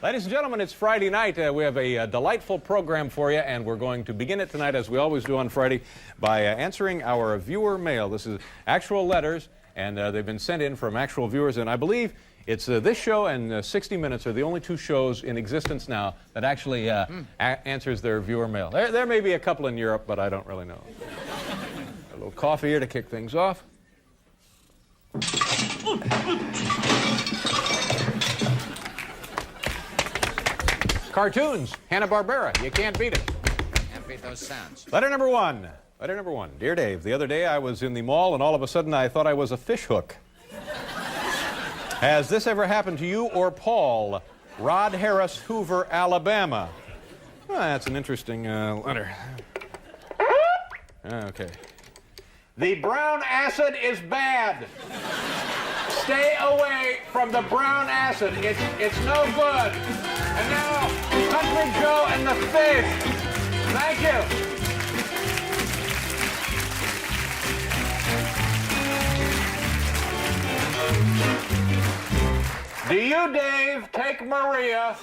Ladies and gentlemen, it's Friday night. We have a delightful program for you, and we're going to begin it tonight, as we always do on Friday, by answering our viewer mail. This is actual letters, and they've been sent in from actual viewers, and I believe it's this show and 60 Minutes are the only two shows in existence now that actually answers their viewer mail. There may be a couple in Europe, but I don't really know. A little coffee here to kick things off. Cartoons, Hanna-Barbera, you can't beat it. Can't beat those sounds. Letter number one. Letter number one. Dear Dave, the other day I was in the mall and all of a sudden I thought I was a fish hook. Has this ever happened to you or Paul? Rod Harris, Hoover, Alabama. Well, that's an interesting letter. Okay. The brown acid is bad. Stay away from the brown acid. It's no good. And now, Country Joe and the fish. Thank you. Do you, Dave, take Maria?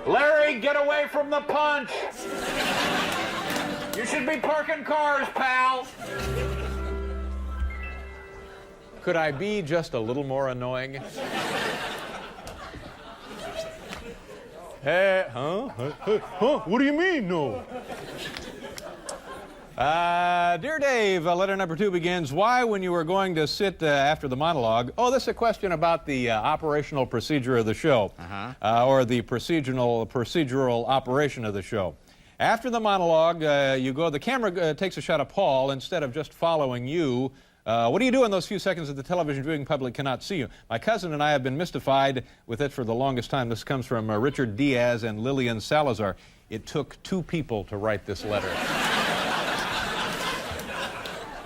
Larry, get away from the punch. You should be parking cars, pal. Could I be just a little more annoying? Hey, huh? What do you mean, no? Dear Dave, letter number 2 begins, why, when you were going to sit after the monologue, oh, this is a question about the operational procedure of the show, or the procedural operation of the show. After the monologue, you go, the camera takes a shot of Paul instead of just following you. What do you do in those few seconds that the television viewing public cannot see you? My cousin and I have been mystified with it for the longest time. This comes from Richard Diaz and Lillian Salazar. It took 2 people to write this letter.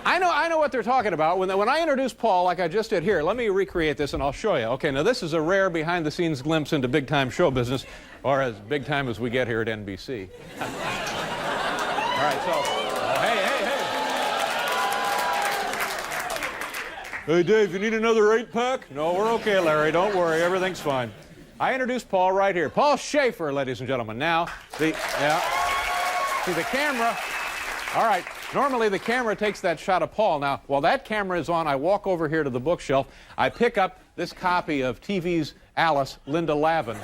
I know what they're talking about. When I introduce Paul, like I just did here, let me recreate this and I'll show you. Okay, now this is a rare behind-the-scenes glimpse into big-time show business, or as big-time as we get here at NBC. All right, so, hey. Hey, Dave, you need another 8-pack? No, we're okay, Larry. Don't worry. Everything's fine. I introduced Paul right here. Paul Schaefer, ladies and gentlemen. Now, see the camera. All right. Normally, the camera takes that shot of Paul. Now, while that camera is on, I walk over here to the bookshelf. I pick up this copy of TV's Alice, Linda Lavin,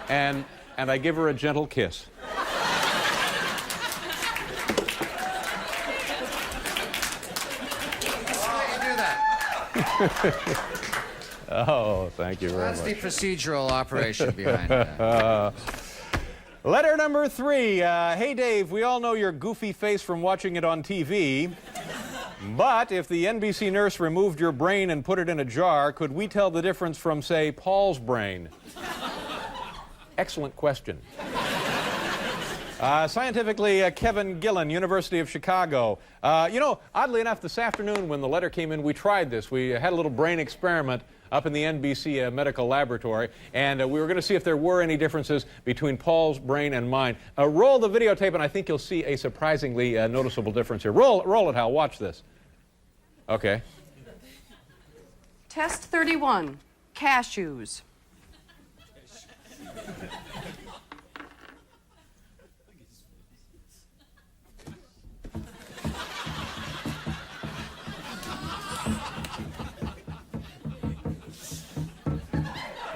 and I give her a gentle kiss. Oh, thank you very much. That's the procedural operation behind that. Letter number 3. Hey, Dave, we all know your goofy face from watching it on TV. But if the NBC nurse removed your brain and put it in a jar, could we tell the difference from, say, Paul's brain? Excellent question. Scientifically, Kevin Gillen, University of Chicago. You know, oddly enough, this afternoon when the letter came in, we tried this. We had a little brain experiment up in the NBC medical laboratory, and we were going to see if there were any differences between Paul's brain and mine. Roll the videotape, and I think you'll see a surprisingly noticeable difference here. Roll it, Hal. Watch this. Okay. Test 31, cashews.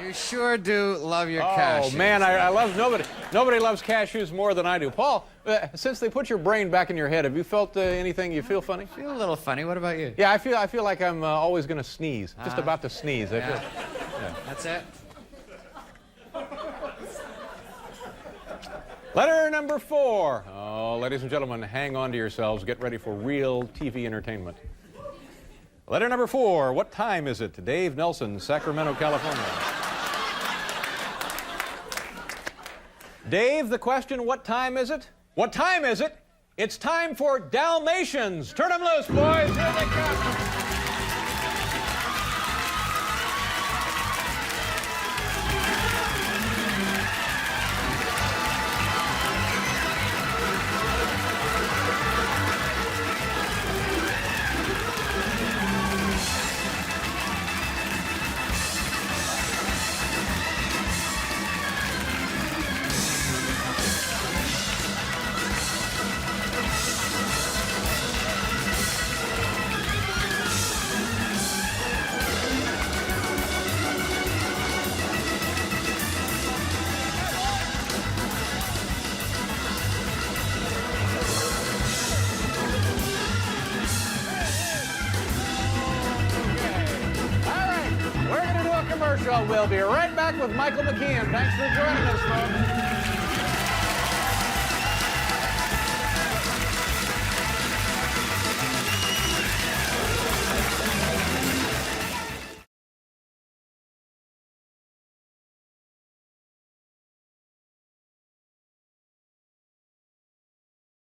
You sure do love your cashews. Oh, man, I love, nobody loves cashews more than I do. Paul, since they put your brain back in your head, have you felt anything? You feel funny? I feel a little funny. What about you? Yeah, I feel like I'm always going to sneeze. Just about to sneeze. Yeah. That's it. Letter number 4. Oh, ladies and gentlemen, hang on to yourselves. Get ready for real TV entertainment. Letter number 4. What time is it? Dave Nelson, Sacramento, California. Dave, the question, what time is it? What time is it? It's time for Dalmatians. Turn them loose, boys. Here they come. commercial. We'll be right back with Michael McKeon. Thanks for joining us, folks.